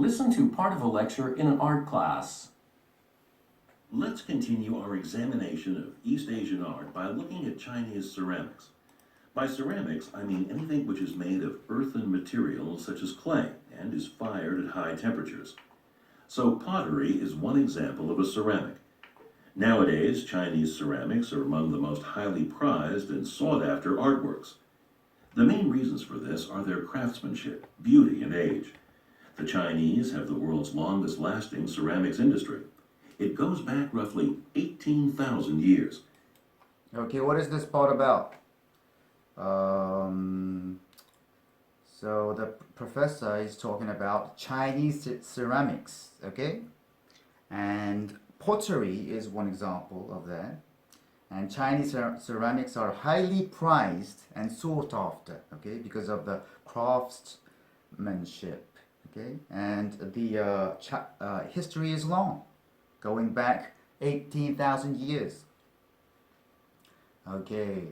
Listen to part of a lecture in an art class. Let's continue our examination of East Asian art by looking at Chinese ceramics. By ceramics, I mean anything which is made of earthen materials such as clay and is fired at high temperatures. So pottery is one example of a ceramic. Nowadays, Chinese ceramics are among the most highly prized and sought after artworks. The main reasons for this are their craftsmanship, beauty, and age. The Chinese have the world's longest lasting ceramics industry. It goes back roughly 18,000 years. Okay, what is this part about? Um, so the professor is talking about Chinese ceramics, okay? And pottery is one example of that. And Chinese ceramics are highly prized and sought after, okay, because of the craftsmanship, okay? And the history is long, going back 18,000 years. Okay,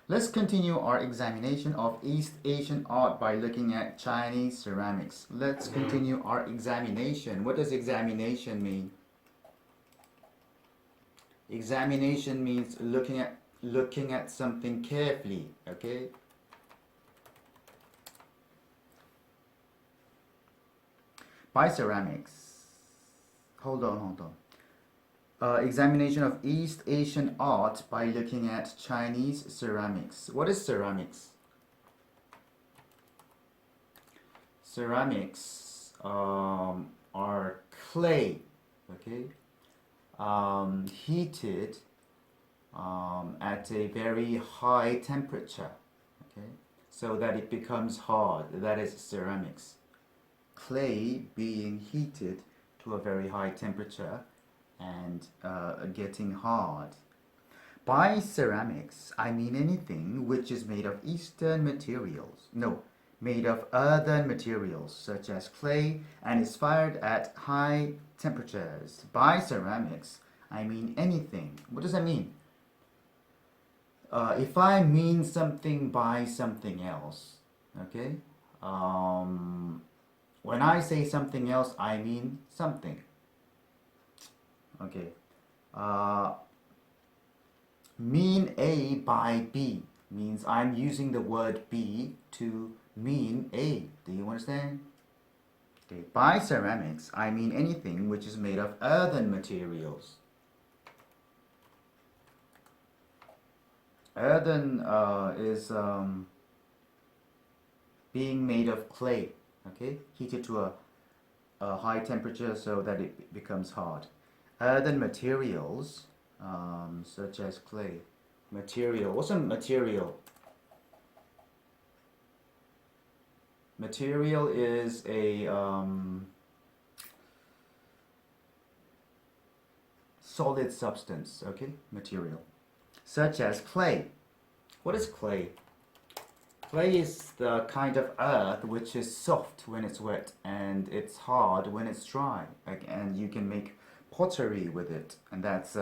let's continue our examination of East Asian art by looking at Chinese ceramics. Let's continue our examination. What does examination mean? Examination means looking at something carefully, okay? By ceramics. Hold on. Examination of East Asian art by looking at Chinese ceramics. What is ceramics? Ceramics are clay, okay, heated at a very high temperature, okay, so that it becomes hard. That is ceramics. Clay being heated to a very high temperature and getting hard. By ceramics, I mean anything which is made of Eastern materials. No, made of earthen materials such as clay and is fired at high temperatures. By ceramics, I mean anything. What does that mean? If I mean something by something else, okay? When I say something else, I mean something. Okay. Mean A by B means I'm using the word B to mean A. Do you understand? Okay. By ceramics, I mean anything which is made of earthen materials. Earthen is being made of clay, okay, heated to a high temperature so that it becomes hard. Earthen materials, such as clay. Material. What's a material? Material is a solid substance, okay? Material. Such as clay. What is clay? Clay is the kind of earth which is soft when it's wet and it's hard when it's dry. And you can make pottery with it, and that's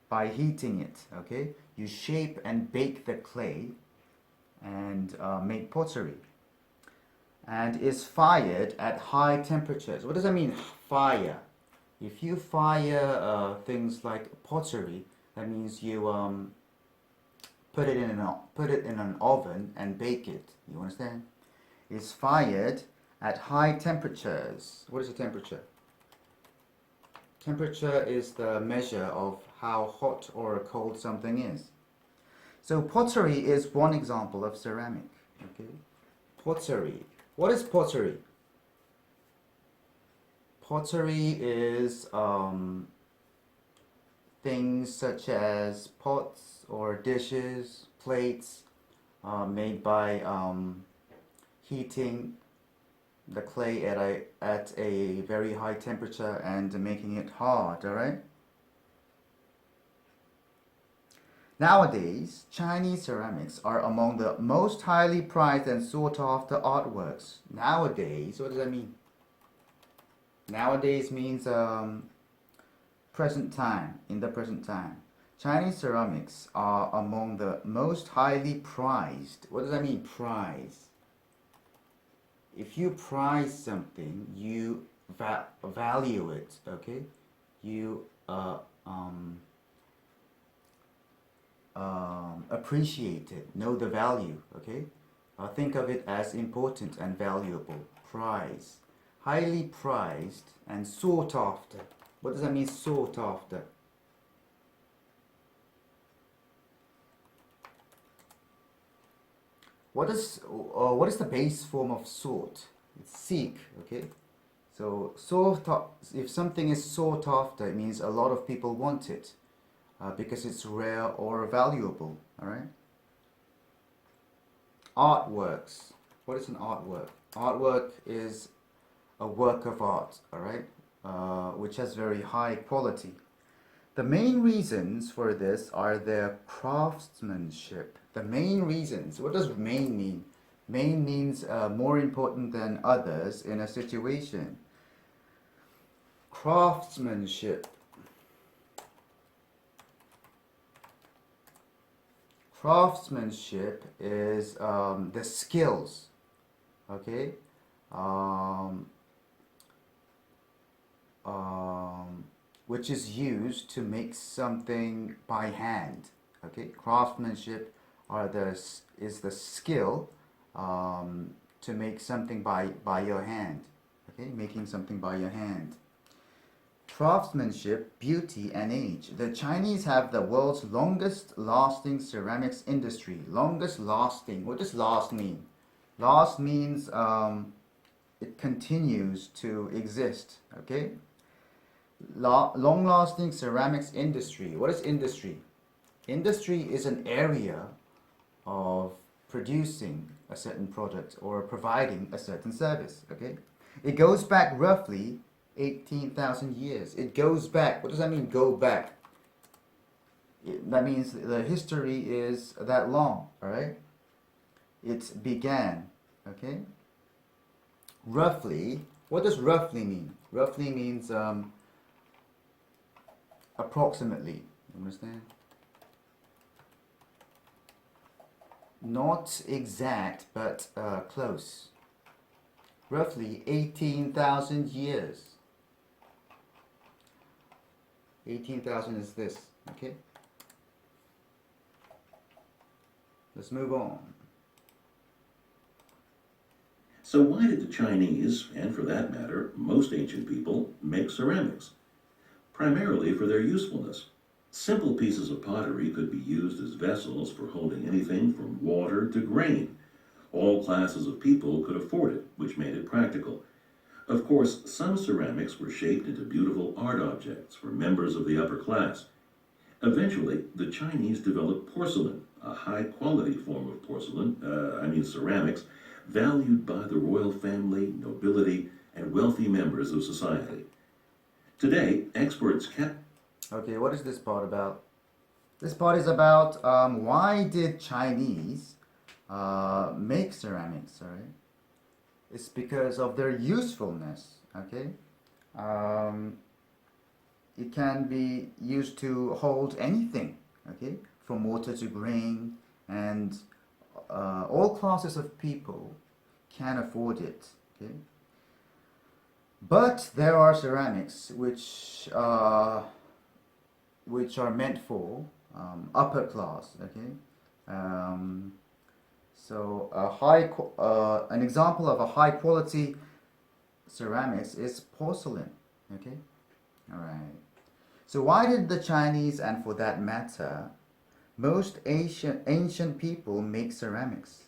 by heating it, okay? You shape and bake the clay and make pottery. And is fired at high temperatures. What does that mean, fire? If you fire things like pottery, that means you put it in an oven and bake it. You understand? Is fired at high temperatures. What is the temperature? Temperature is the measure of how hot or cold something is. So pottery is one example of ceramic. Okay, pottery. What is pottery? Pottery is things such as pots or dishes, plates, made by heating the clay at a very high temperature and making it hard, alright? Nowadays, Chinese ceramics are among the most highly prized and sought after artworks. Nowadays, what does that mean? Nowadays means present time, in the present time. Chinese ceramics are among the most highly prized. What does that mean, prize? if you prize something, you value it, okay? You appreciate it, know the value, okay? Think of it as important and valuable. Prize. Highly prized and sought after. What does that mean, sought after? What is the base form of sought? It's seek, okay? So if something is sought after, it means a lot of people want it because it's rare or valuable, all right? Artworks. What is an artwork? Artwork is a work of art, all right, which has very high quality. The main reasons for this are their craftsmanship. The main reasons. What does main mean? Main means more important than others in a situation. Craftsmanship. Craftsmanship is the skills, okay, which is used to make something by hand. Okay, craftsmanship is the skill to make something by your hand. Okay, making something by your hand. Craftsmanship, beauty, and age. The Chinese have the world's longest lasting ceramics industry. Longest lasting. What does last mean? Last means it continues to exist. Okay? Long lasting ceramics industry. What is industry? Industry is an area of producing a certain product or providing a certain service. Okay? It goes back roughly 18,000 years. It goes back. What does that mean, go back? That means the history is that long, all right? It began, okay? Roughly, what does roughly mean? Roughly means approximately, you understand? Not exact, but close. Roughly 18,000 years. 18,000 is this, okay? Let's move on. So why did the Chinese, and for that matter, most ancient people, make ceramics? Primarily for their usefulness. Simple pieces of pottery could be used as vessels for holding anything from water to grain. All classes of people could afford it, which made it practical. Of course, some ceramics were shaped into beautiful art objects for members of the upper class. Eventually, the Chinese developed porcelain, a high-quality form of ceramics, valued by the royal family, nobility, and wealthy members of society. Today, experts Okay, what is this part about? This part is about why did Chinese make ceramics, alright? It's because of their usefulness, okay? It can be used to hold anything, okay? From water to grain, and all classes of people can afford it, okay? But there are ceramics which are meant for upper class, okay? So an example of a high quality ceramics is porcelain, okay? All right. So why did the Chinese, and for that matter, most ancient people make ceramics?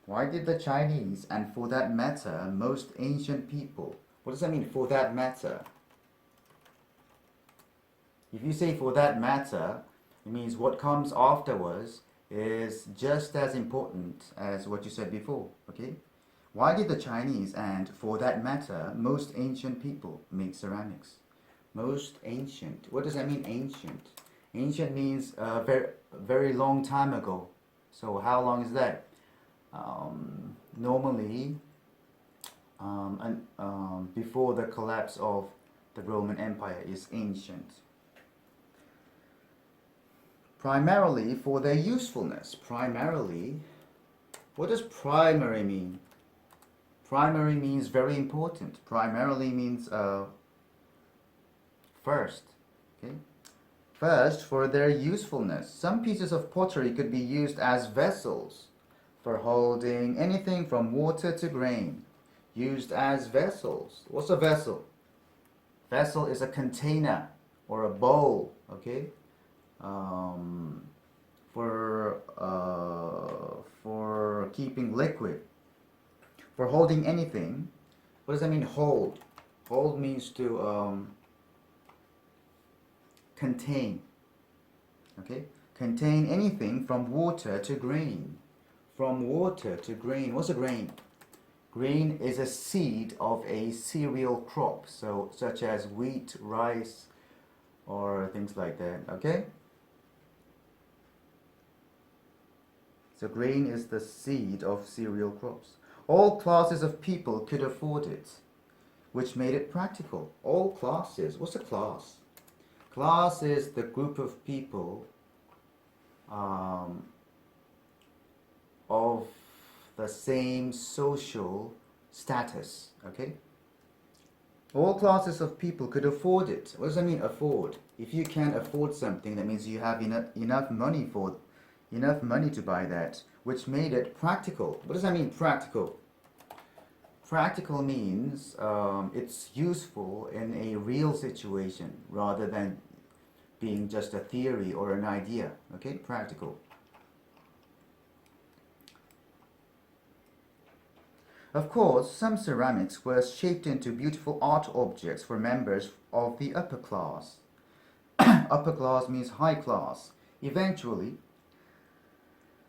Why did the Chinese, and for that matter, most ancient people? What does that mean, for that matter? If you say for that matter, it means what comes afterwards is just as important as what you said before, okay? Why did the Chinese, and for that matter, most ancient people make ceramics? Most ancient. What does that mean, ancient? Ancient means very, very long time ago. So how long is that? Normally, before the collapse of the Roman Empire is ancient. Primarily for their usefulness. Primarily, what does primary mean? Primary means very important. Primarily means first. Okay? First, for their usefulness. Some pieces of pottery could be used as vessels for holding anything from water to grain. Used as vessels. What's a vessel? Vessel is a container or a bowl, okay? For keeping liquid. For holding anything. What does that mean, hold? Hold means to contain. Okay? Contain anything from water to grain. From water to grain. What's a grain? Grain is a seed of a cereal crop, so such as wheat, rice, or things like that. Okay? So grain is the seed of cereal crops. All classes of people could afford it, which made it practical. All classes. What's a class? Class is the group of people of the same social status. Okay? All classes of people could afford it. What does that mean, afford? If you can't afford something, that means you have enough money to buy that, which made it practical. What does that mean, practical? Practical means it's useful in a real situation rather than being just a theory or an idea. Okay, practical. Of course, some ceramics were shaped into beautiful art objects for members of the upper class. Upper class means high class. Eventually,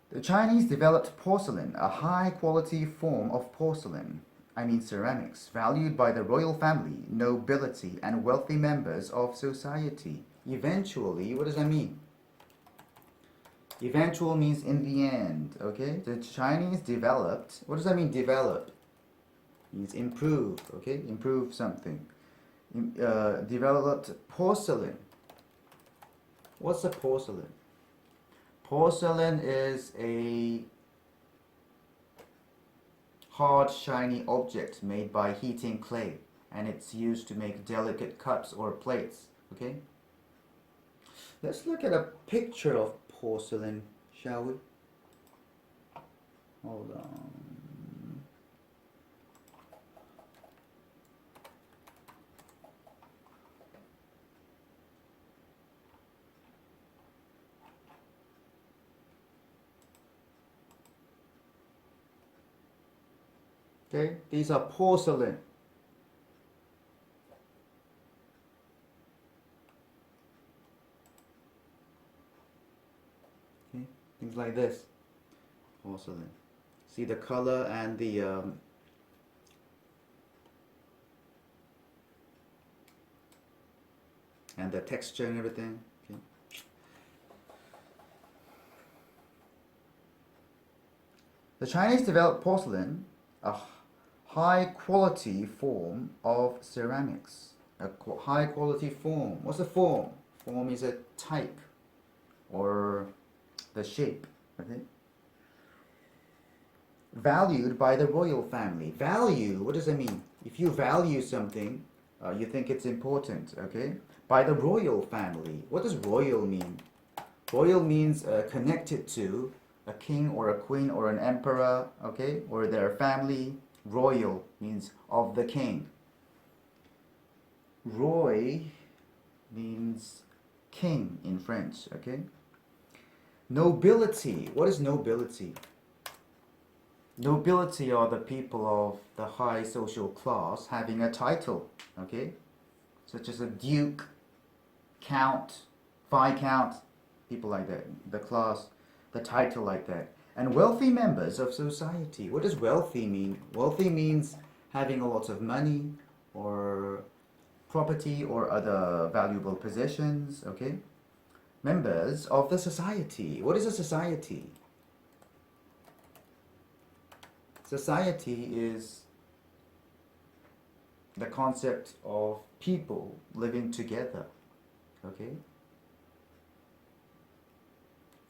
the Chinese developed porcelain, a high-quality form of porcelain, ceramics, valued by the royal family, nobility, and wealthy members of society. Eventually, what does that mean? Eventual means in the end, okay? The Chinese developed, what does that mean, develop? Means improve, okay? Improve something. Developed porcelain. What's a porcelain? Porcelain is a hard, shiny object made by heating clay, and it's used to make delicate cups or plates, okay? Let's look at a picture of porcelain, shall we? Hold on. Okay, these are porcelain. Okay, things like this. Porcelain. See the color and the texture and everything. Okay. The Chinese developed porcelain, a high quality form of ceramics. A high quality form. What's a form? Form is a type or the shape. Okay. Valued by the royal family. Value, what does it mean? If you value something, you think it's important, okay? By the royal family. What does royal mean? Royal means connected to a king or a queen or an emperor, okay? Or their family. Royal means of the king. Roy means king in French, okay? Nobility. What is nobility? Nobility are the people of the high social class having a title, okay? Such as a duke, count, viscount, people like that. The class, the title like that. And wealthy members of society. What does wealthy mean? Wealthy means having a lot of money or property or other valuable possessions, okay? Members of the society. What is a society? Society is the concept of people living together, okay?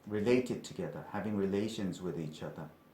Related together, having relations with each other,